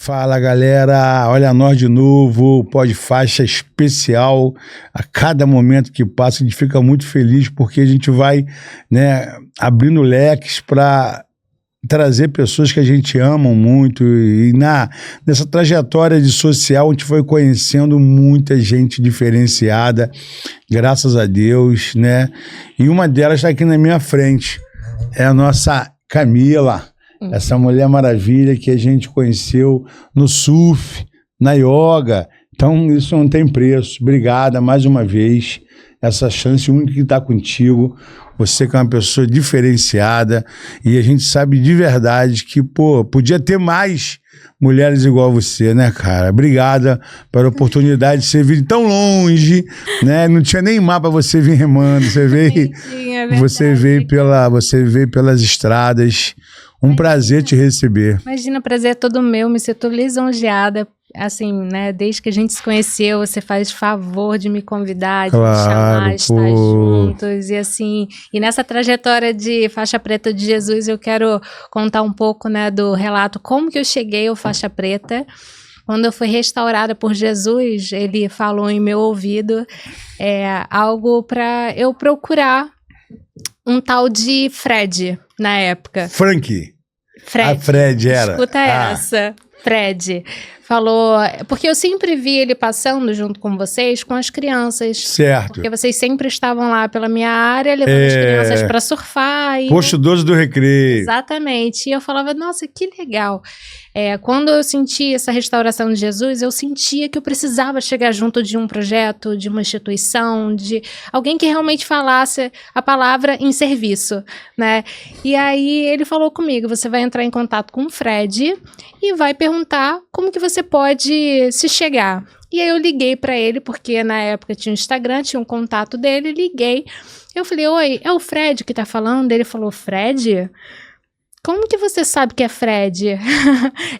Fala, galera, olha nós de novo, Pod Faixa especial. A cada momento que passa a gente fica muito feliz porque a gente vai, né, abrindo leques para trazer pessoas que a gente ama muito e nessa trajetória de social a gente foi conhecendo muita gente diferenciada, graças a Deus, né? E uma delas está aqui na minha frente, é a nossa Camila. Essa Mulher Maravilha que a gente conheceu no surf, na yoga. Então, isso não tem preço. Obrigada mais uma vez. Essa chance única que está contigo. Você que é uma pessoa diferenciada. E a gente sabe de verdade que, podia ter mais mulheres igual a você, né, cara? Obrigada pela oportunidade de você vir tão longe, né? Não tinha nem mar para você vir remando. Você veio, você veio pelas estradas. Um prazer te receber. Imagina, prazer é todo meu, me sinto lisonjeada, assim, né, desde que a gente se conheceu, você faz favor de me convidar, de me chamar, estar juntos, e assim, e nessa trajetória de faixa preta de Jesus, eu quero contar um pouco, né, do relato, como que eu cheguei ao faixa preta. Quando eu fui restaurada por Jesus, ele falou em meu ouvido, algo para eu procurar um tal de Fred, na época. Fred. A Fred era. Escuta essa. Fred falou, porque eu sempre vi ele passando junto com vocês, com as crianças. Certo. Porque vocês sempre estavam lá pela minha área, levando as crianças para surfar. Posto 12 do Recreio. Exatamente. E eu falava, nossa, que legal. Quando eu senti essa restauração de Jesus, eu sentia que eu precisava chegar junto de um projeto, de uma instituição, de alguém que realmente falasse a palavra em serviço, né? E aí ele falou comigo, você vai entrar em contato com o Fred e vai perguntar como que você pode se chegar. E aí eu liguei para ele, porque na época tinha um Instagram, tinha um contato dele, liguei. Eu falei, oi, é o Fred que tá falando? Ele falou, Fred? Como que você sabe que é Fred?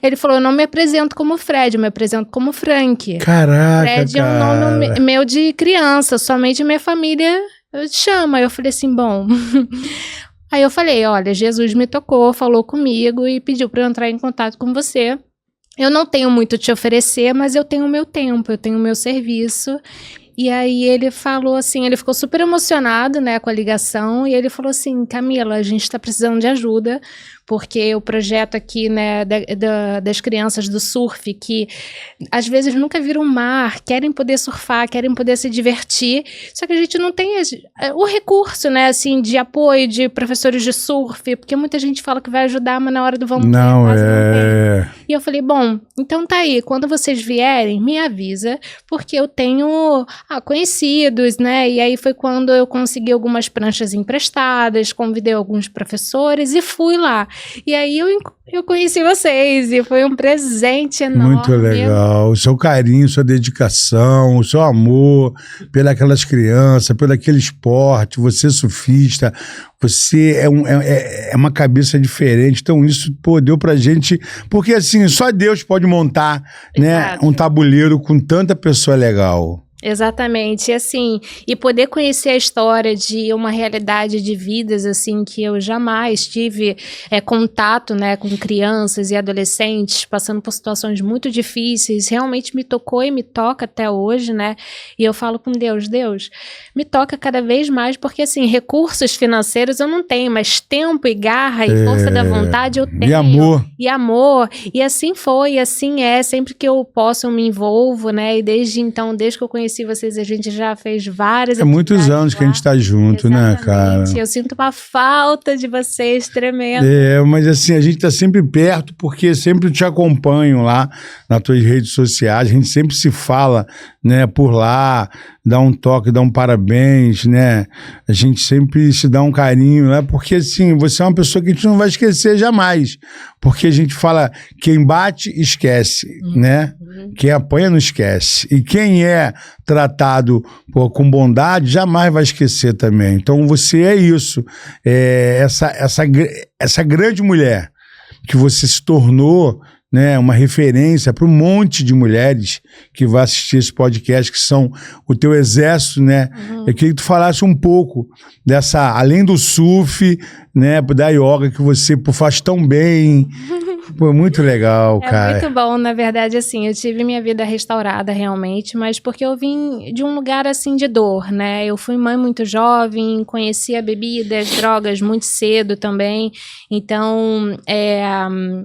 Ele falou, eu não me apresento como Fred, eu me apresento como Frank. Caraca, Fred é um nome meu de criança, somente minha família chama. Eu falei assim, bom... Aí eu falei, olha, Jesus me tocou, falou comigo e pediu para eu entrar em contato com você. Eu não tenho muito a te oferecer, mas eu tenho o meu tempo, eu tenho o meu serviço. E aí ele falou assim, ele ficou super emocionado, né, com a ligação, e ele falou assim, Camila, a gente tá precisando de ajuda, porque o projeto aqui, né, das crianças do surf, que às vezes nunca viram o mar, querem poder surfar, querem poder se divertir, só que a gente não tem o recurso, né, assim, de apoio de professores de surf, porque muita gente fala que vai ajudar, mas na hora do vamos ver, não quase não tem. E eu falei, bom, então tá aí, quando vocês vierem, me avisa, porque eu tenho conhecidos, né, e aí foi quando eu consegui algumas pranchas emprestadas, convidei alguns professores e fui lá. E aí eu conheci vocês e foi um presente enorme. Muito legal. O seu carinho, sua dedicação, o seu amor pelas crianças, pelo aquele esporte, você surfista, você é uma cabeça diferente. Então isso, deu pra gente... Porque assim, só Deus pode montar, né, um tabuleiro com tanta pessoa legal. Exatamente, e assim, e poder conhecer a história de uma realidade de vidas, assim, que eu jamais tive contato, né, com crianças e adolescentes passando por situações muito difíceis, realmente me tocou e me toca até hoje, né, e eu falo com Deus, me toca cada vez mais, porque assim, recursos financeiros eu não tenho, mas tempo e garra e força da vontade eu tenho. E amor, e assim foi, e assim é, sempre que eu posso eu me envolvo, né, e desde então, desde que eu conheci vocês, a gente já fez várias atividades. Muitos anos que a gente tá junto, né, cara? Eu sinto uma falta de vocês tremenda. Mas assim, a gente tá sempre perto, porque sempre te acompanho lá nas tuas redes sociais, a gente sempre se fala, né, por lá, dá um toque, dá um parabéns, né? A gente sempre se dá um carinho, né? Porque assim, você é uma pessoa que a gente não vai esquecer jamais, porque a gente fala, quem bate, esquece, né? Quem apanha não esquece. E quem é tratado com bondade, jamais vai esquecer também. Então você é isso. Essa grande mulher que você se tornou, né, uma referência para um monte de mulheres que vai assistir esse podcast, que são o teu exército, né? Eu queria que tu falasse um pouco dessa, além do surf, né, da yoga, que você faz tão bem, Pô, muito legal, cara. É muito bom, na verdade, assim, eu tive minha vida restaurada realmente, mas porque eu vim de um lugar, assim, de dor, né? Eu fui mãe muito jovem, conhecia bebidas, drogas muito cedo também, então,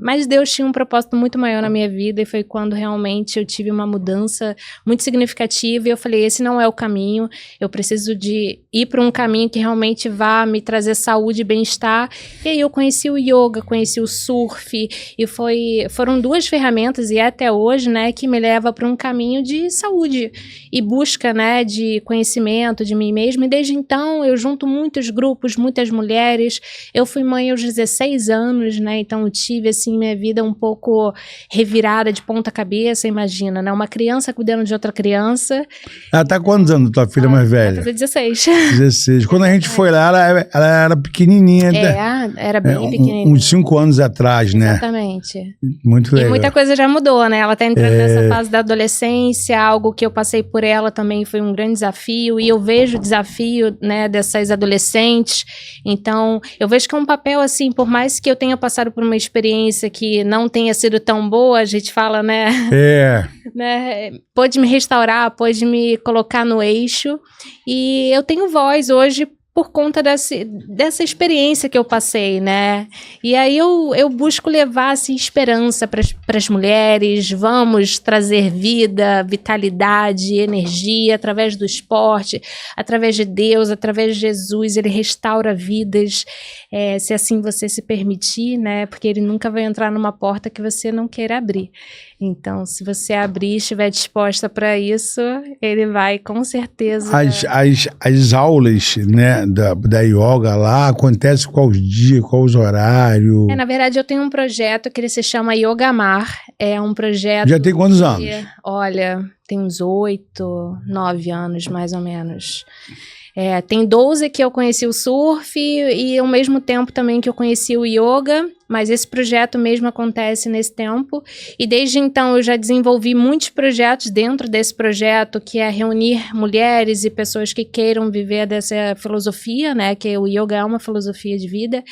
mas Deus tinha um propósito muito maior na minha vida e foi quando realmente eu tive uma mudança muito significativa e eu falei, esse não é o caminho, eu preciso de ir para um caminho que realmente vá me trazer saúde e bem-estar. E aí eu conheci o yoga, conheci o surf e foram duas ferramentas e até hoje, né, que me leva para um caminho de saúde e busca, né, de conhecimento de mim mesma. E desde então eu junto muitos grupos, muitas mulheres. Eu fui mãe aos 16 anos, né, então eu tive assim minha vida um pouco revirada de ponta cabeça, imagina, né, uma criança cuidando de outra criança. Ela tá quantos anos, tua filha mais velha? Vai fazer 16. 16. Quando a gente foi lá, ela era pequenininha. Era bem pequenininha. Uns 5 anos atrás, né? Exatamente. Muito legal. E muita coisa já mudou, né? Ela tá entrando nessa fase da adolescência, algo que eu passei por ela também foi um grande desafio, e eu vejo o desafio, né, dessas adolescentes. Então, eu vejo que é um papel, assim, por mais que eu tenha passado por uma experiência que não tenha sido tão boa, a gente fala, né? Né? Pôde me restaurar, pôde me colocar no eixo, e eu tenho voz hoje por conta dessa experiência que eu passei, né? E aí eu busco levar, assim, esperança para as mulheres, vamos trazer vida, vitalidade, energia através do esporte, através de Deus, através de Jesus, Ele restaura vidas, se assim você se permitir, né? Porque Ele nunca vai entrar numa porta que você não queira abrir. Então, se você abrir e estiver disposta para isso, Ele vai, com certeza... As aulas, né, da yoga lá, acontece quais dias, quais horários? Na verdade, eu tenho um projeto que ele se chama Yogamar. É um projeto... Já tem quantos anos? Olha, tem uns 8, 9 anos, mais ou menos. Tem 12 que eu conheci o surf e ao mesmo tempo também que eu conheci o yoga, mas esse projeto mesmo acontece nesse tempo. E desde então eu já desenvolvi muitos projetos dentro desse projeto, que é reunir mulheres e pessoas que queiram viver dessa filosofia, né? Que o yoga é uma filosofia de vida.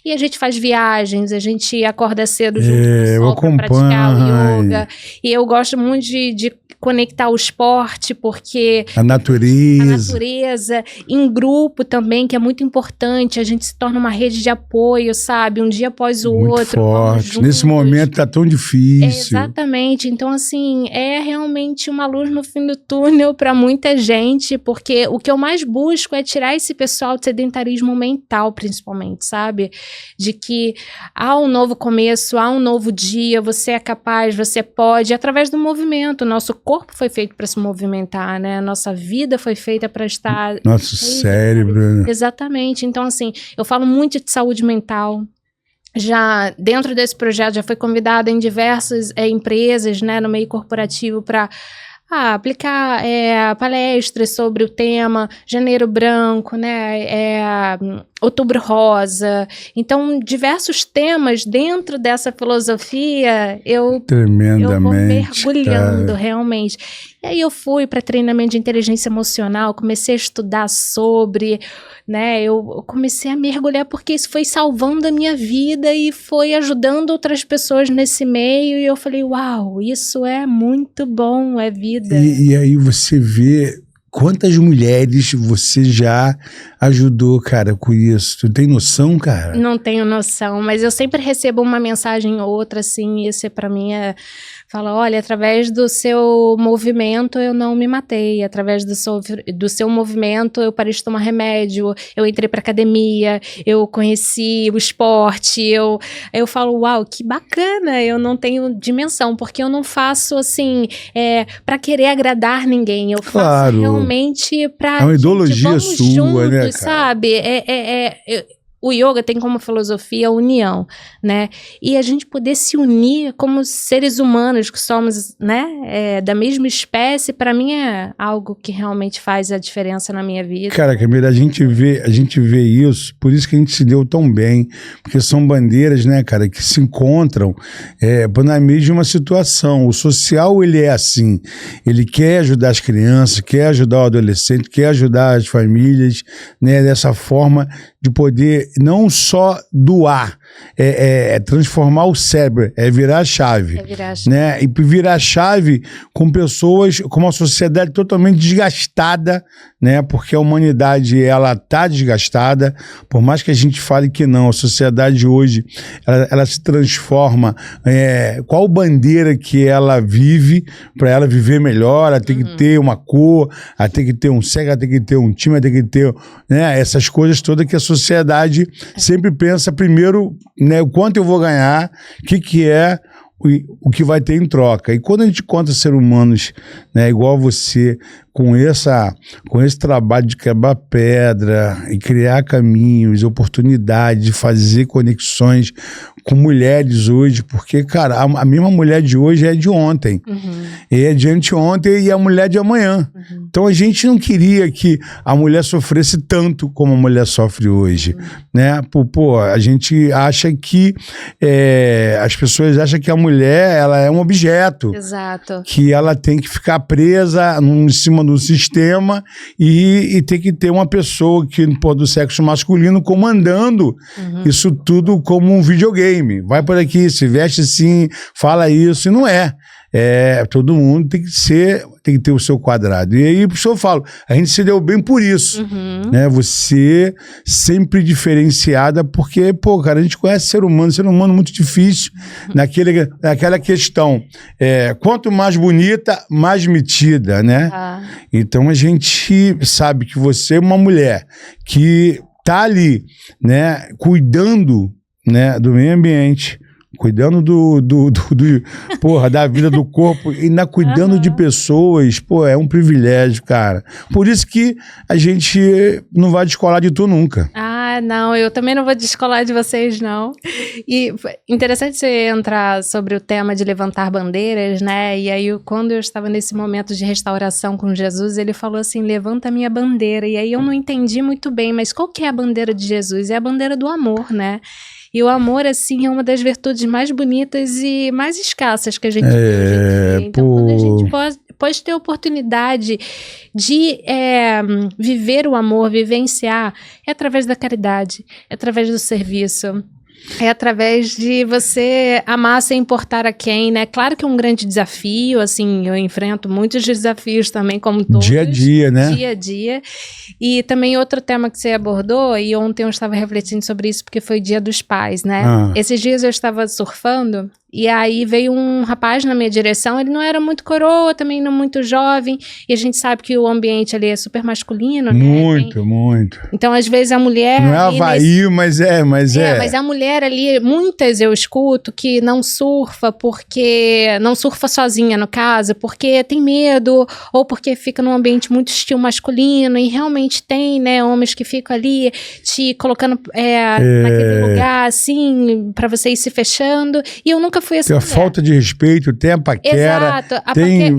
E a gente faz viagens, a gente acorda cedo junto com o sol para praticar o yoga. E eu gosto muito de conectar o esporte, porque... A natureza, em grupo também, que é muito importante, a gente se torna uma rede de apoio, sabe? Um dia após o muito outro. Forte. Nesse momento tá tão difícil. Exatamente. Então, assim, é realmente uma luz no fim do túnel para muita gente, porque o que eu mais busco é tirar esse pessoal de sedentarismo mental, principalmente, sabe? De que há um novo começo, há um novo dia, você é capaz, você pode, através do movimento. Nosso corpo foi feito para se movimentar, né? Nossa vida foi feita para estar... Nosso cérebro. Exatamente. Então, assim, eu falo muito de saúde mental. Já dentro desse projeto, já fui convidada em diversas empresas, né, no meio corporativo para aplicar palestras sobre o tema Janeiro Branco, né, Outubro Rosa. Então, diversos temas dentro dessa filosofia, eu vou mergulhando realmente. E aí eu fui para treinamento de inteligência emocional, comecei a estudar sobre, né, eu comecei a mergulhar porque isso foi salvando a minha vida e foi ajudando outras pessoas nesse meio, e eu falei, uau, isso é muito bom, é vida. E aí você vê quantas mulheres você já ajudou, cara, com isso? Tu tem noção, cara? Não tenho noção, mas eu sempre recebo uma mensagem ou outra, assim, e isso pra mim fala, olha, através do seu movimento eu não me matei, através do seu movimento eu parei de tomar remédio, eu entrei pra academia, eu conheci o esporte, eu falo, uau, que bacana, eu não tenho dimensão, porque eu não faço, assim, pra querer agradar ninguém, eu faço realmente pra... É uma ideologia sua, juntos, né, cara? Sabe? O yoga tem como filosofia a união, né? E a gente poder se unir como seres humanos que somos, né? Da mesma espécie, para mim é algo que realmente faz a diferença na minha vida. Cara, Camila, a gente vê isso, por isso que a gente se deu tão bem, porque são bandeiras, né, cara, que se encontram na mesma situação. O social, ele é assim, ele quer ajudar as crianças, quer ajudar o adolescente, quer ajudar as famílias, né, dessa forma de poder não só doar, é transformar o cérebro, é virar a chave. Né? E virar a chave com pessoas, com uma sociedade totalmente desgastada, né? Porque a humanidade, ela tá desgastada, por mais que a gente fale que não, a sociedade hoje, ela se transforma, qual bandeira que ela vive, para ela viver melhor, ela tem que ter uma cor, ela tem que ter um sexo, ela tem que ter um time, ela tem que ter, né, essas coisas todas que a sociedade sempre pensa primeiro, né, o quanto eu vou ganhar, o que é o que vai ter em troca. E quando a gente conta ser humanos, né, igual você, com esse trabalho de quebrar pedra e criar caminhos, oportunidades, de fazer conexões com mulheres hoje, porque, cara, a mesma mulher de hoje é de ontem, e é de anteontem e a mulher de amanhã. Então a gente não queria que a mulher sofresse tanto como a mulher sofre hoje, né? Pô, a gente acha que as pessoas acham que a mulher, ela é um objeto. Exato. Que ela tem que ficar presa em cima do sistema e tem que ter uma pessoa do sexo masculino comandando isso tudo como um videogame. Vai por aqui, se veste assim, fala isso, e não é. Todo mundo tem que ter o seu quadrado. E aí, por isso eu falo, a gente se deu bem por isso. Né? Você sempre diferenciada, porque, pô, cara, a gente conhece ser humano muito difícil, naquela questão. Quanto mais bonita, mais metida, né? Então a gente sabe que você é uma mulher que tá ali, né, cuidando, né, do meio ambiente, cuidando da vida do corpo e cuidando de pessoas, pô, é um privilégio, cara. Por isso que a gente não vai descolar de tu nunca. Não, eu também não vou descolar de vocês, não. E interessante você entrar sobre o tema de levantar bandeiras, né? E aí, quando eu estava nesse momento de restauração com Jesus, ele falou assim, levanta a minha bandeira. E aí eu não entendi muito bem, mas qual que é a bandeira de Jesus? É a bandeira do amor, né? E o amor, assim, é uma das virtudes mais bonitas e mais escassas que a gente tem hoje em dia. Então, quando a gente pode ter oportunidade de viver o amor, vivenciar, é através da caridade, é através do serviço, é através de você amar sem importar a quem, né? Claro que é um grande desafio, assim, eu enfrento muitos desafios também, como todos. Dia a dia, né? Dia a dia. E também outro tema que você abordou, e ontem eu estava refletindo sobre isso, porque foi o Dia dos Pais, né? Esses dias eu estava surfando, e aí veio um rapaz na minha direção, ele não era muito coroa, também não muito jovem, e a gente sabe que o ambiente ali é super masculino, né? Muito. Então, às vezes, a mulher... Não é Havaí, mas é. Mas a mulher ali, muitas eu escuto que não surfa sozinha, no caso, porque tem medo, ou porque fica num ambiente muito hostil masculino, e realmente tem, né, homens que ficam ali te colocando naquele lugar, assim, pra você ir se fechando, e eu nunca fui essa mulher. Tem a falta de respeito, tem a paquera. Exato,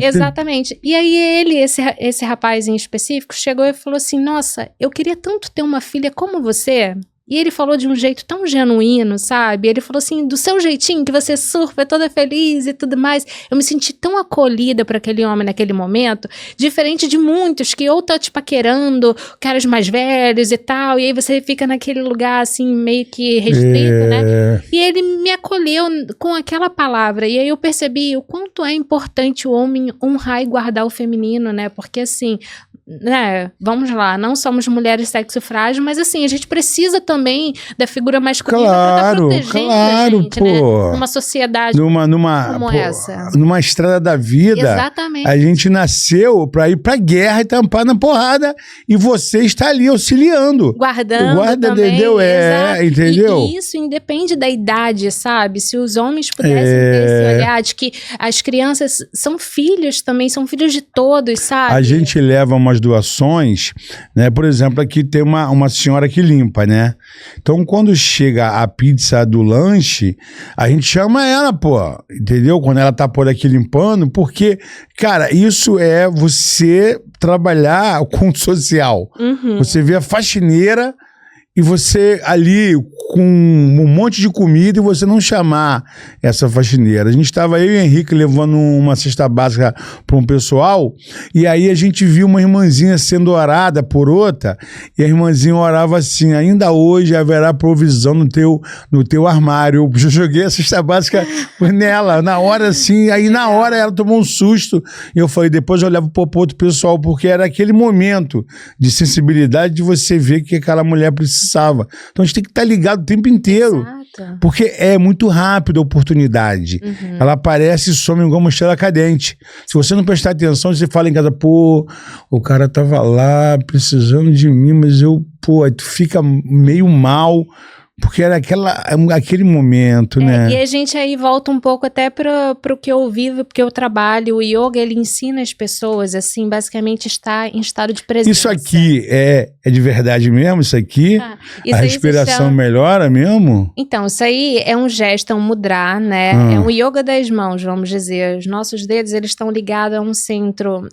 exatamente. E aí esse rapaz em específico, chegou e falou assim, nossa, eu queria tanto ter uma filha como você. E ele falou de um jeito tão genuíno, sabe? Ele falou assim, do seu jeitinho, que você surfa, é toda feliz e tudo mais. Eu me senti tão acolhida por aquele homem naquele momento, diferente de muitos que ou tá te paquerando, caras mais velhos e tal, e aí você fica naquele lugar, assim, meio que restrito, né? E ele me acolheu com aquela palavra, e aí eu percebi o quanto é importante o homem honrar e guardar o feminino, né? Porque, assim... né, vamos lá, não somos mulheres sexo frágil, mas assim, a gente precisa também da figura masculina para estar protegendo a gente, né? Numa sociedade como essa. Numa estrada da vida, exatamente. A gente nasceu para ir pra guerra e tampar na porrada, e você está ali auxiliando. Guarda também, entendeu? Entendeu? E isso independe da idade, sabe? Se os homens pudessem ter esse olhar de que as crianças são filhos também, são filhos de todos, sabe? A gente leva umas doações, né? Por exemplo, aqui tem uma senhora que limpa, né? Então, quando chega a pizza do lanche, a gente chama ela, pô, entendeu? Quando ela tá por aqui limpando, porque, cara, isso é você trabalhar com o social. Você vê a faxineira e você ali com um monte de comida e você não chamar essa faxineira. A gente estava, eu e o Henrique, levando uma cesta básica para um pessoal, e aí a gente viu uma irmãzinha sendo orada por outra, e a irmãzinha orava assim: ainda hoje haverá provisão no teu armário. Eu joguei a cesta básica nela, na hora assim, aí na hora ela tomou um susto, e eu falei, depois eu levo pro outro pessoal, porque era aquele momento de sensibilidade de você ver que aquela mulher precisava. Então a gente tem que estar ligado o tempo inteiro. Exato. Porque é muito rápido a oportunidade. Ela aparece e some igual uma estrela cadente. Se você não prestar atenção, você fala em casa, pô, o cara tava lá precisando de mim, mas aí tu fica meio mal. Porque era aquele momento, né? E a gente aí volta um pouco até pro que eu vivo, porque eu trabalho. O yoga, ele ensina as pessoas, assim, basicamente estar em estado de presença. Isso aqui é de verdade mesmo? Isso aqui? Isso a respiração melhora mesmo? Então, isso aí é um gesto, é um mudra, né? É um yoga das mãos, vamos dizer. Os nossos dedos, eles estão ligados a um centro,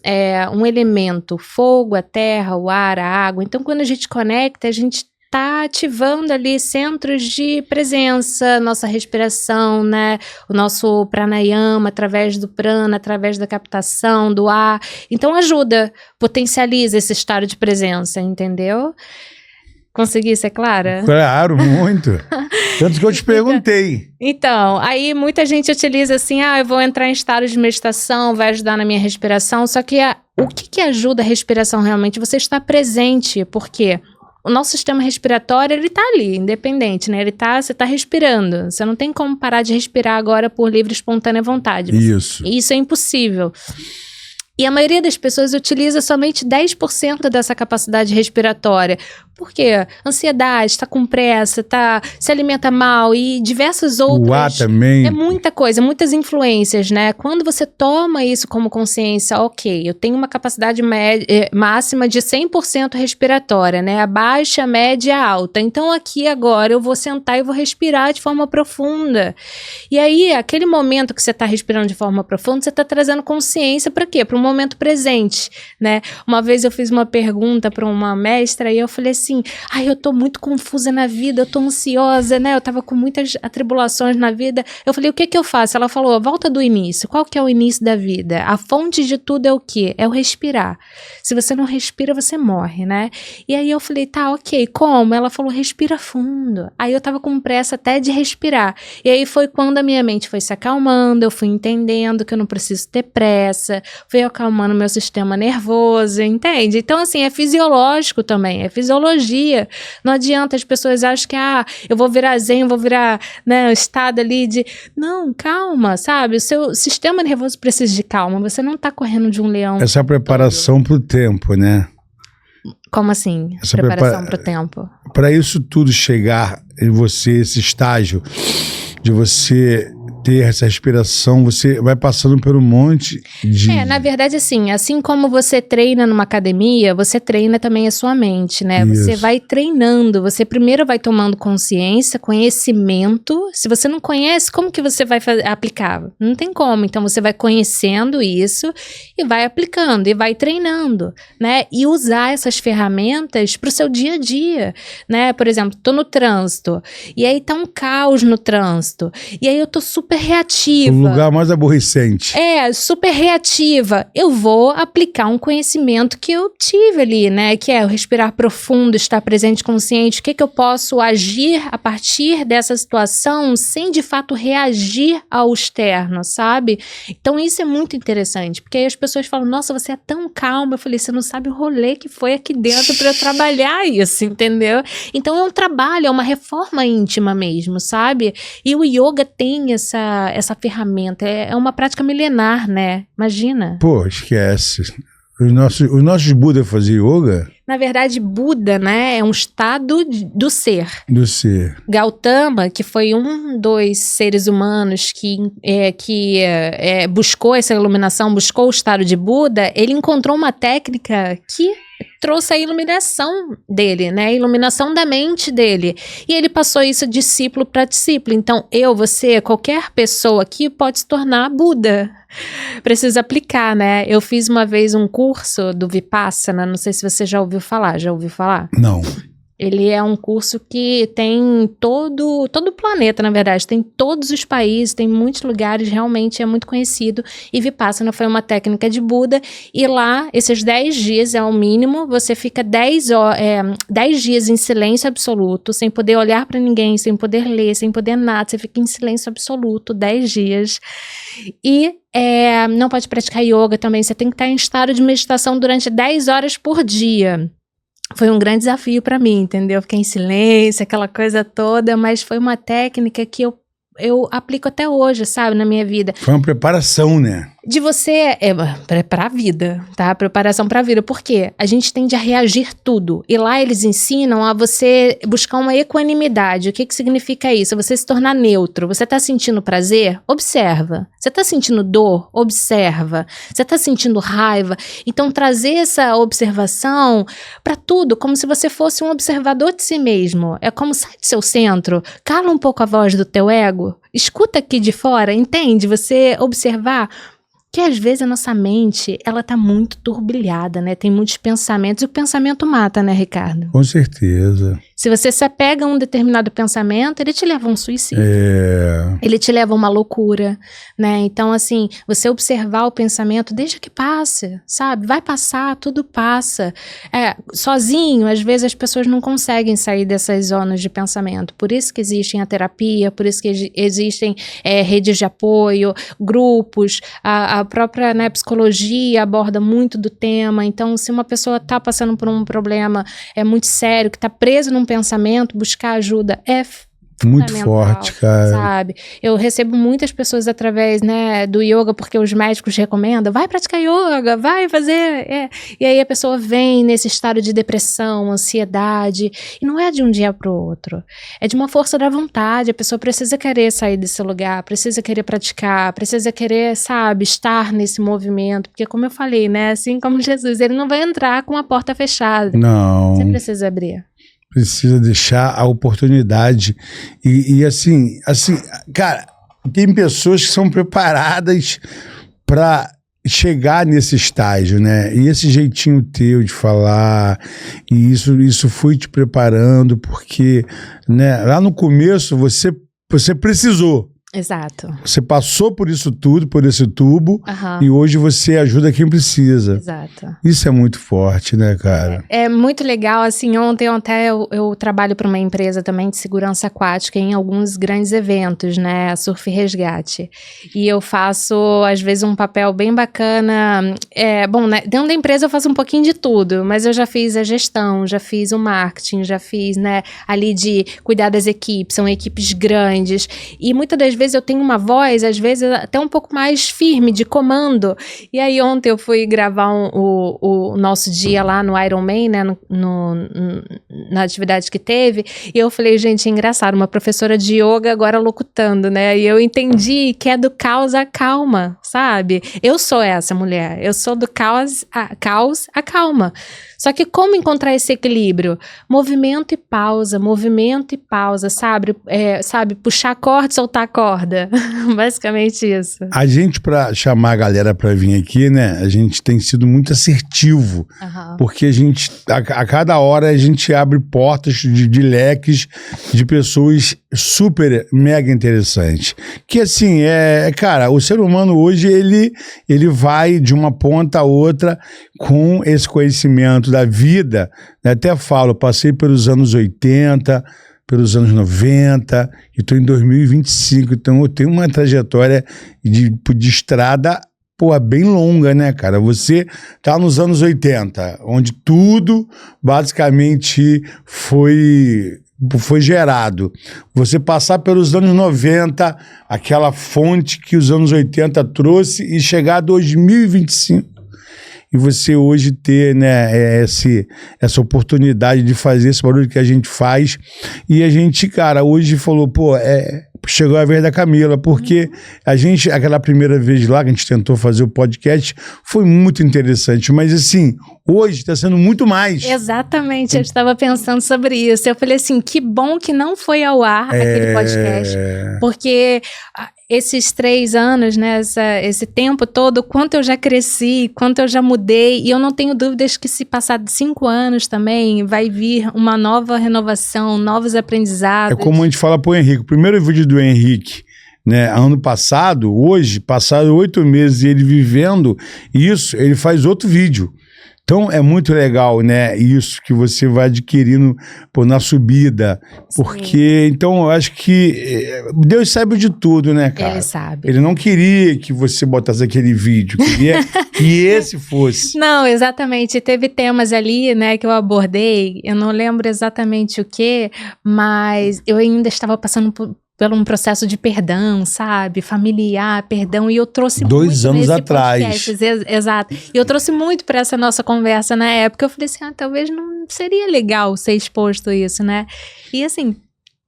um elemento, fogo, a terra, o ar, a água. Então, quando a gente conecta, a gente tá ativando ali centros de presença, nossa respiração, né? O nosso pranayama, através do prana, através da captação do ar. Então ajuda, potencializa esse estado de presença, entendeu? Consegui ser clara? Claro, muito. Tanto que eu te perguntei. Então, aí muita gente utiliza assim, eu vou entrar em estado de meditação, vai ajudar na minha respiração, só que o que ajuda a respiração realmente? Você está presente, porque o nosso sistema respiratório, ele tá ali, independente, né? Você tá respirando. Você não tem como parar de respirar agora por livre e espontânea vontade. Isso é impossível. E a maioria das pessoas utiliza somente 10% dessa capacidade respiratória. Por quê? Ansiedade, está com pressa, se alimenta mal e diversas outras. O ar também. É muita coisa, muitas influências, né? Quando você toma isso como consciência, ok, eu tenho uma capacidade máxima de 100% respiratória, né? A baixa, a média e a alta. Então aqui agora eu vou sentar e vou respirar de forma profunda. E aí, aquele momento que você está respirando de forma profunda, você está trazendo consciência para quê? Para um momento presente, né? Uma vez eu fiz uma pergunta para uma mestra e eu falei assim, eu tô muito confusa na vida, eu tô ansiosa, né? Eu tava com muitas atribulações na vida. Eu falei, o que eu faço? Ela falou, volta do início. Qual que é o início da vida? A fonte de tudo é o quê? É o respirar. Se você não respira, você morre, né? E aí eu falei, tá, ok, como? Ela falou, respira fundo. Aí eu tava com pressa até de respirar. E aí foi quando a minha mente foi se acalmando, eu fui entendendo que eu não preciso ter pressa, fui acalmando meu sistema nervoso, entende? Então, assim, é fisiológico também, é fisiologia. Não adianta, as pessoas acham que, eu vou virar zen, eu vou virar, né, estado ali de... Não, calma, sabe? O seu sistema nervoso precisa de calma, você não tá correndo de um leão. Essa preparação pro tempo, né? Como assim? Essa preparação pro tempo? Para isso tudo chegar em você, esse estágio de você ter essa respiração, você vai passando por um monte de... na verdade, assim como você treina numa academia, você treina também a sua mente, né? Isso. Você vai treinando, você primeiro vai tomando consciência, conhecimento. Se você não conhece, como que você vai aplicar? Não tem como. Então, você vai conhecendo isso e vai aplicando, e vai treinando, né? E usar essas ferramentas pro seu dia a dia, né? Por exemplo, tô no trânsito, e aí tá um caos no trânsito, e aí eu tô super reativa. O lugar mais aborrecente. Super reativa. Eu vou aplicar um conhecimento que eu tive ali, né? Que é o respirar profundo, estar presente, consciente. O que eu posso agir a partir dessa situação sem, de fato, reagir ao externo, sabe? Então, isso é muito interessante. Porque aí as pessoas falam, nossa, você é tão calma. Eu falei, você não sabe o rolê que foi aqui dentro para eu trabalhar isso, entendeu? Então, é um trabalho, é uma reforma íntima mesmo, sabe? E o yoga tem essa ferramenta, é uma prática milenar, né? Imagina. Pô, esquece. Os nossos Buda faziam yoga? Na verdade, Buda, né, é um estado do ser. Do ser. Gautama, que foi um dos seres humanos que buscou essa iluminação, buscou o estado de Buda, ele encontrou uma técnica que trouxe a iluminação dele, né? A iluminação da mente dele. E ele passou isso de discípulo para discípulo. Então, você, qualquer pessoa aqui pode se tornar Buda. Precisa aplicar, né? Eu fiz uma vez um curso do Vipassana, não sei se você já ouviu falar. Já ouviu falar? Não. Ele é um curso que tem todo o planeta, na verdade, tem todos os países, tem muitos lugares, realmente é muito conhecido. E Vipassana foi uma técnica de Buda, e lá, esses 10 dias é o mínimo, você fica 10 dias em silêncio absoluto, sem poder olhar para ninguém, sem poder ler, sem poder nada, você fica em silêncio absoluto, 10 dias. E não pode praticar yoga também, você tem que estar em estado de meditação durante 10 horas por dia. Foi um grande desafio para mim, entendeu? Fiquei em silêncio, aquela coisa toda, mas foi uma técnica que eu aplico até hoje, sabe, na minha vida. Foi uma preparação, né? De você, para a vida, tá? Preparação para a vida. Por quê? A gente tende a reagir tudo. E lá eles ensinam a você buscar uma equanimidade. O que significa isso? Você se tornar neutro. Você tá sentindo prazer? Observa. Você tá sentindo dor? Observa. Você tá sentindo raiva? Então, trazer essa observação para tudo, como se você fosse um observador de si mesmo. É como sai do seu centro, cala um pouco a voz do teu ego, escuta aqui de fora, entende? Você observar que às vezes a nossa mente, ela tá muito turbilhada, né? Tem muitos pensamentos e o pensamento mata, né, Ricardo? Com certeza. Se você se apega a um determinado pensamento, ele te leva a um suicídio. Ele te leva a uma loucura, né? Então, assim, você observar o pensamento, deixa que passe, sabe? Vai passar, tudo passa. Sozinho, às vezes as pessoas não conseguem sair dessas zonas de pensamento. Por isso que existem a terapia, por isso que existem redes de apoio, grupos, a própria, né, psicologia aborda muito do tema. Então, se uma pessoa está passando por um problema muito sério, que está preso num pensamento, buscar ajuda muito forte, cara. Sabe? Eu recebo muitas pessoas através, né, do yoga, porque os médicos recomendam, vai praticar yoga, vai fazer. E aí a pessoa vem nesse estado de depressão, ansiedade, e não é de um dia para o outro. É de uma força da vontade. A pessoa precisa querer sair desse lugar, precisa querer praticar, precisa querer, sabe, estar nesse movimento. Porque, como eu falei, né, assim como Jesus, ele não vai entrar com a porta fechada. Não. Você precisa abrir. Precisa deixar a oportunidade. E assim, cara, tem pessoas que são preparadas para chegar nesse estágio, né? E esse jeitinho teu de falar, e isso foi te preparando, porque, né, lá no começo você precisou. Exato. Você passou por isso tudo, por esse tubo, Uhum. e hoje você ajuda quem precisa. Exato. Isso é muito forte, né, cara? É muito legal, assim, ontem até eu trabalho para uma empresa também de segurança aquática em alguns grandes eventos, né, a Surf Resgate, e eu faço, às vezes, um papel bem bacana, bom, né, dentro da empresa eu faço um pouquinho de tudo, mas eu já fiz a gestão, já fiz o marketing, já fiz, né, ali de cuidar das equipes, são equipes grandes, e muitas das vezes eu tenho uma voz, às vezes até um pouco mais firme, de comando. E aí ontem eu fui gravar o nosso dia lá no Ironman, né, na atividade que teve, e eu falei, gente, é engraçado, uma professora de yoga agora locutando, né, e eu entendi que é do caos à calma, sabe? Eu sou essa mulher, eu sou do caos à calma. Só que como encontrar esse equilíbrio? Movimento e pausa, sabe? Sabe, puxar a corda, soltar a corda. Basicamente isso. A gente, pra chamar a galera pra vir aqui, né, a gente tem sido muito assertivo, porque a gente, a cada hora a gente abre portas de leques de pessoas super, mega interessantes. Que assim, cara, o ser humano hoje, ele vai de uma ponta a outra com esse conhecimento da vida, né? Até falo, passei pelos anos 80, pelos anos 90, e estou em 2025, então eu tenho uma trajetória de estrada, bem longa, né, cara? Você tá nos anos 80, onde tudo basicamente foi gerado. Você passar pelos anos 90, aquela fonte que os anos 80 trouxe, e chegar a 2025, e você hoje ter, né, essa oportunidade de fazer esse barulho que a gente faz. E a gente, cara, hoje falou, chegou a vez da Camila, porque a gente, aquela primeira vez lá que a gente tentou fazer o podcast, foi muito interessante, mas assim, hoje está sendo muito mais. Exatamente, eu estava pensando sobre isso. Eu falei assim, que bom que não foi ao ar aquele podcast, porque esses 3 anos, né, esse tempo todo, quanto eu já cresci, quanto eu já mudei, e eu não tenho dúvidas que se passar de 5 anos também, vai vir uma nova renovação, novos aprendizados. É como a gente fala pro Henrique, o primeiro vídeo do Henrique, né, ano passado, hoje, passaram 8 meses e ele vivendo isso, ele faz outro vídeo. Então é muito legal, né, isso que você vai adquirindo na subida, porque, então eu acho que Deus sabe de tudo, né, cara? Ele sabe. Ele não queria que você botasse aquele vídeo, queria que esse fosse. Não, exatamente, teve temas ali, né, que eu abordei, eu não lembro exatamente o que, mas eu ainda estava passando por um processo de perdão, sabe? Familiar, perdão. E eu trouxe 2 anos atrás. Exato. E eu trouxe muito para essa nossa conversa na época. Eu falei assim, talvez não seria legal ser exposto a isso, né? E assim,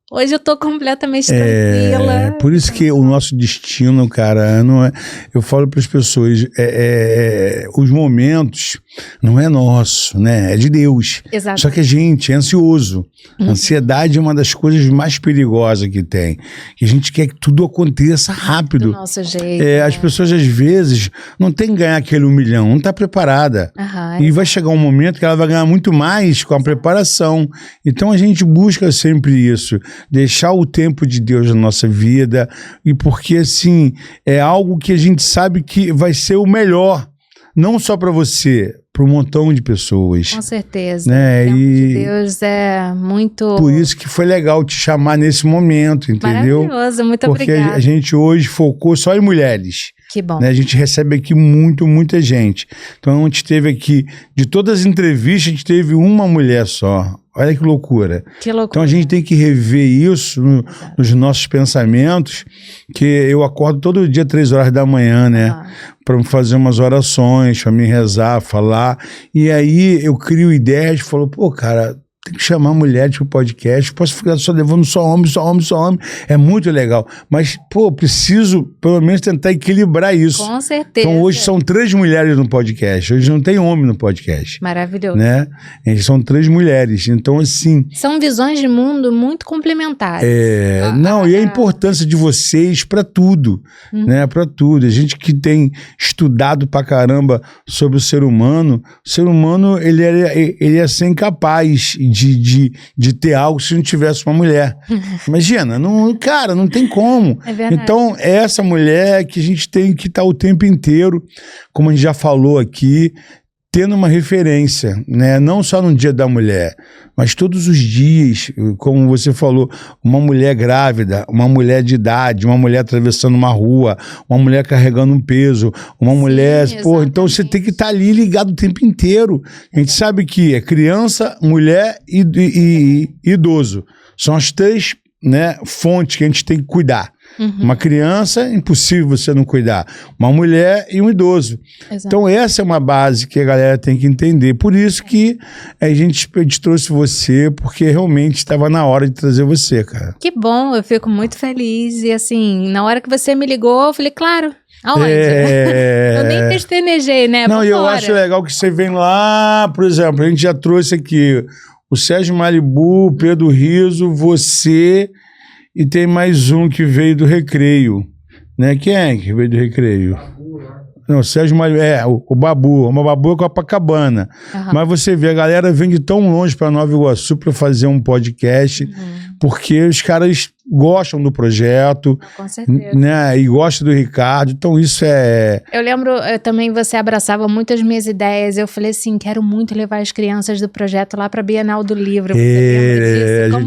hoje eu tô completamente tranquila. Por isso que o nosso destino, cara, não é... Eu falo para as pessoas, os momentos não é nosso, né? É de Deus. Exato. Só que a gente é ansioso. Ansiedade é uma das coisas mais perigosas que tem. Que a gente quer que tudo aconteça rápido. Do nosso jeito. As pessoas, às vezes, não tem que ganhar aquele 1 milhão, não está preparada. E vai chegar um momento que ela vai ganhar muito mais com a preparação. Então a gente busca sempre isso. Deixar o tempo de Deus na nossa vida, e porque assim, é algo que a gente sabe que vai ser o melhor, não só para você, para um montão de pessoas. Com certeza. Né? O tempo de Deus é muito... Por isso que foi legal te chamar nesse momento, entendeu? Maravilhoso, muito porque obrigada. A gente hoje focou só em mulheres. Que bom. Né? A gente recebe aqui muita gente. Então a gente teve aqui, de todas as entrevistas, a gente teve uma mulher só. Olha que loucura. Que loucura. Então a gente tem que rever isso nos nossos pensamentos, que eu acordo todo dia 3 horas da manhã, né? Para fazer umas orações, para me rezar, falar. E aí eu crio ideias, falo, pô, cara, tem que chamar mulheres pro podcast, posso ficar só levando só homem. É muito legal. Mas, pô, preciso pelo menos tentar equilibrar isso. Com certeza. Então hoje são 3 mulheres no podcast. Hoje não tem homem no podcast. Maravilhoso. Né? São 3 mulheres. Então, assim... São visões de mundo muito complementares. E a importância de vocês para tudo. Né? Para tudo. A gente que tem estudado pra caramba sobre o ser humano, ele é ser incapaz de ter algo se não tivesse uma mulher. Imagina, cara, não tem como. É verdade. Então, é essa mulher que a gente tem que estar o tempo inteiro, como a gente já falou aqui, tendo uma referência, né? Não só no Dia da Mulher, mas todos os dias, como você falou, uma mulher grávida, uma mulher de idade, uma mulher atravessando uma rua, uma mulher carregando um peso, uma mulher... Pô, então você tem que estar ali ligado o tempo inteiro. A gente sabe que é criança, mulher e idoso. São as 3, né, fontes que a gente tem que cuidar. Uma criança, impossível você não cuidar. Uma mulher e um idoso. Exato. Então essa é uma base que a galera tem que entender. Por isso que a gente trouxe você, porque realmente estava na hora de trazer você, cara. Que bom, eu fico muito feliz. E assim, na hora que você me ligou, eu falei, claro, aonde? Eu nem pestanejei, né? Não, e eu acho legal que você vem lá, por exemplo, a gente já trouxe aqui o Sérgio Malibu, Pedro Riso, você... E tem mais um que veio do Recreio, né? Quem é que veio do Recreio? Não, Sérgio Malibu, o Babu, uma Babu é Copacabana. Mas você vê, a galera vem de tão longe para Nova Iguaçu para fazer um podcast, porque os caras gostam do projeto, com certeza, né? E gostam do Ricardo, então isso é... Eu lembro também, você abraçava muito as minhas ideias, eu falei assim, quero muito levar as crianças do projeto lá para a Bienal do Livro,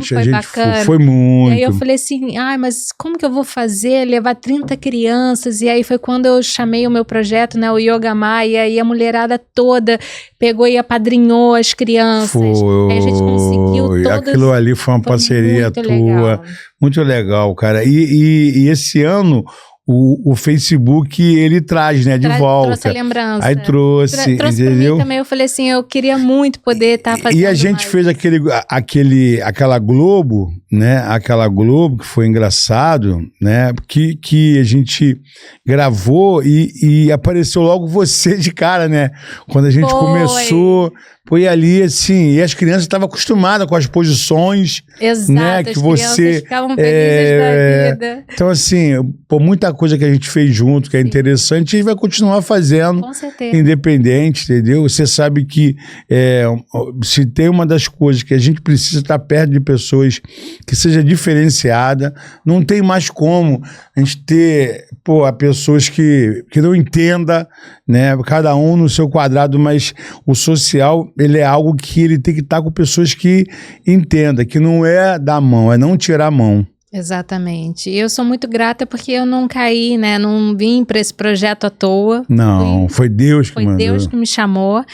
foi bacana. Foi muito. E aí eu falei assim, mas como que eu vou fazer, levar 30 crianças, e aí foi quando eu chamei o meu projeto, né, o Yoga Mai, e aí a mulherada toda pegou e apadrinhou as crianças. Aí a gente conseguiu todas... Aquilo ali foi uma parceria tua. Legal. Muito legal, cara. E esse ano, o Facebook, ele traz, né, de volta. Trouxe a lembrança. Aí trouxe, trouxe entendeu? pra mim também, eu falei assim, eu queria muito poder estar fazendo E a gente fez aquela Globo, né, aquela Globo que foi engraçado, né, que a gente gravou e apareceu logo você de cara, né, quando a gente começou... Foi ali, assim, e as crianças estavam acostumadas com as posições. Exato, né, que as crianças ficavam felizes da vida. Então, assim, por muita coisa que a gente fez junto, que é interessante, a gente vai continuar fazendo. Com certeza. Independente, entendeu? Você sabe que se tem uma das coisas que a gente precisa estar perto de pessoas que seja diferenciada, não tem mais como a gente ter, pessoas que não entenda, né? Cada um no seu quadrado, mas o social, ele é algo que ele tem que estar com pessoas que entendam, que não é dar mão, é não tirar a mão. Exatamente. Eu sou muito grata porque eu não caí, né? Não vim para esse projeto à toa. Não, foi Deus que mandou. Foi Deus que me chamou.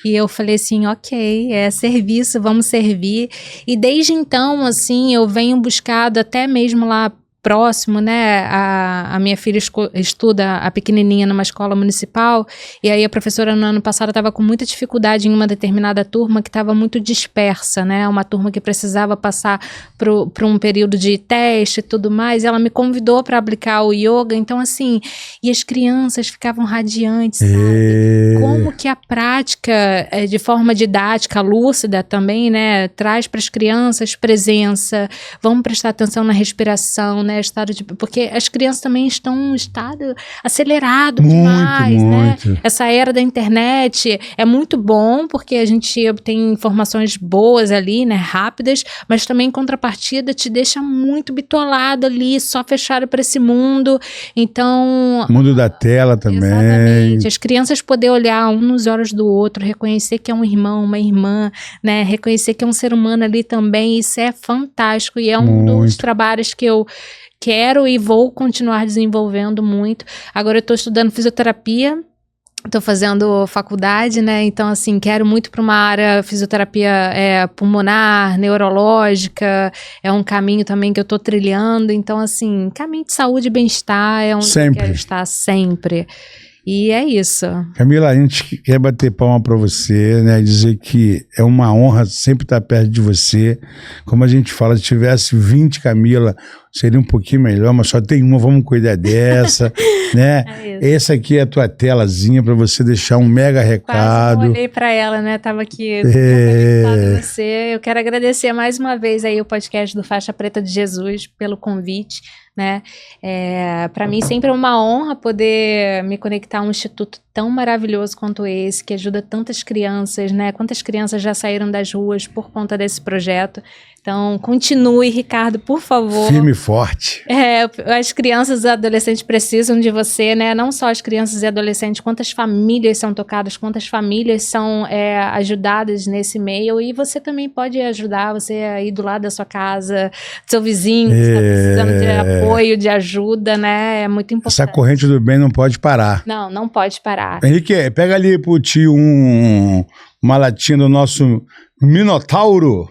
E eu falei assim, ok, é serviço, vamos servir. E desde então, assim, eu venho buscado até mesmo lá próximo, né, a minha filha estuda, a pequenininha, numa escola municipal, e aí a professora no ano passado estava com muita dificuldade em uma determinada turma que estava muito dispersa, né, uma turma que precisava passar por um período de teste e tudo mais, e ela me convidou para aplicar o yoga, então assim, e as crianças ficavam radiantes, sabe, como que a prática, de forma didática, lúcida também, né, traz para as crianças presença, vamos prestar atenção na respiração, né, porque as crianças também estão em um estado acelerado demais, né? Essa era da internet é muito bom porque a gente obtém informações boas ali, né, rápidas, mas também em contrapartida te deixa muito bitolado ali, só fechado para esse mundo. Então, mundo da tela também. Exatamente. As crianças poder olhar um nos olhos do outro, reconhecer que é um irmão, uma irmã, né? Reconhecer que é um ser humano ali também, isso é fantástico e é um dos trabalhos que eu quero e vou continuar desenvolvendo muito. Agora eu estou estudando fisioterapia, estou fazendo faculdade, né? Então, assim, quero muito para uma área fisioterapia pulmonar, neurológica, é um caminho também que eu estou trilhando. Então, assim, caminho de saúde e bem-estar é onde eu quero estar sempre. E é isso. Camila, a gente quer bater palma para você, né? Dizer que é uma honra sempre estar perto de você. Como a gente fala, se tivesse 20 Camila, seria um pouquinho melhor, mas só tem uma, vamos cuidar dessa, né? Essa aqui é a tua telazinha para você deixar um mega recado. Quase eu olhei para ela, né? Tava aqui conectado você. Eu quero agradecer mais uma vez aí o podcast do Faixa Preta de Jesus pelo convite, né? Para mim sempre é uma honra poder me conectar a um instituto tão maravilhoso quanto esse, que ajuda tantas crianças, né? Quantas crianças já saíram das ruas por conta desse projeto. Então, continue, Ricardo, por favor. Firme e forte. As crianças e adolescentes precisam de você, né? Não só as crianças e adolescentes, quantas famílias são tocadas, quantas famílias são ajudadas nesse meio. E você também pode ajudar, você aí do lado da sua casa, do seu vizinho, que está precisando de apoio, de ajuda, né? É muito importante. Essa corrente do bem não pode parar. Não, não pode parar. Henrique, pega ali pro tio uma latinha do nosso Minotauro.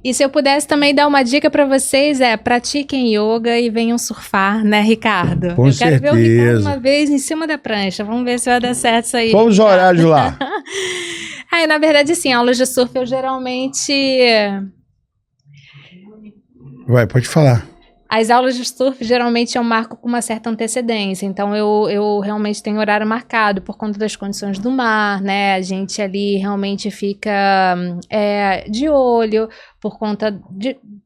E se eu pudesse também dar uma dica para vocês, pratiquem yoga e venham surfar, né, Ricardo? Com certeza. Eu quero ver o Ricardo uma vez em cima da prancha. Vamos ver se vai dar certo isso aí. Qual os horários lá? Na verdade, assim, aulas de surf eu geralmente... Vai, pode falar. As aulas de surf, geralmente, eu marco com uma certa antecedência. Então, eu realmente tenho horário marcado por conta das condições do mar, né? A gente ali realmente fica de olho por conta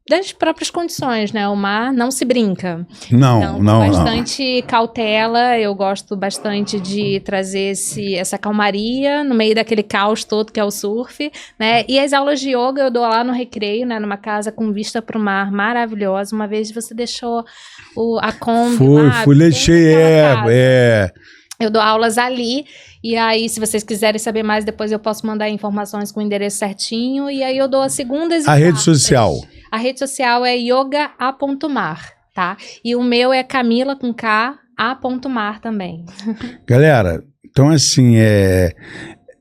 das próprias condições, né? O mar não se brinca. Não. Bastante cautela. Eu gosto bastante de trazer essa calmaria no meio daquele caos todo que é o surf, né? E as aulas de yoga eu dou lá no Recreio, né? Numa casa com vista para o mar maravilhosa. Uma vez você deixou a Kombi lá. Deixei, Eu dou aulas ali, e aí se vocês quiserem saber mais, depois eu posso mandar informações com o endereço certinho, e aí eu dou as segundas e quartas. Rede social? A rede social é yoga.mar, tá? E o meu é Camila com K, a.mar também. Galera, então assim,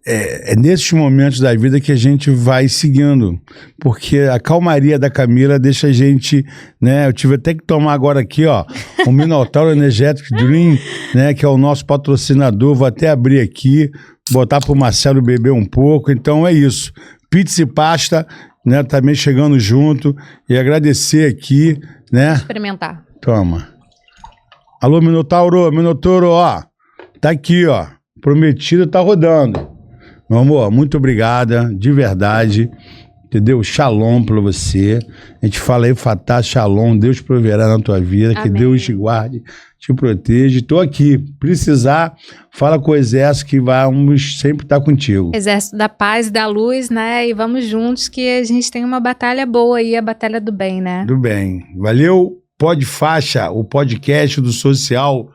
é nesses momentos da vida que a gente vai seguindo, porque a calmaria da Camila deixa a gente, né? Eu tive até que tomar agora aqui, ó, o Minotauro Energetic Dream, né? Que é o nosso patrocinador. Vou até abrir aqui, botar pro Marcelo beber um pouco. Então é isso. Pizza e pasta, né? Também chegando junto e agradecer aqui, né? Experimentar. Toma. Alô, Minotauro, ó. Tá aqui, ó. Prometido tá rodando. Meu amor, muito obrigada, de verdade. Entendeu? Shalom pra você. A gente fala aí, Fatah, Shalom. Deus proverá na tua vida. Amém. Que Deus te guarde, te proteja. Tô aqui. Precisar, fala com o Exército que vamos sempre estar contigo. Exército da Paz e da Luz, né? E vamos juntos que a gente tem uma batalha boa aí, a batalha do bem, né? Do bem. Valeu. Pod Faixa, o podcast do social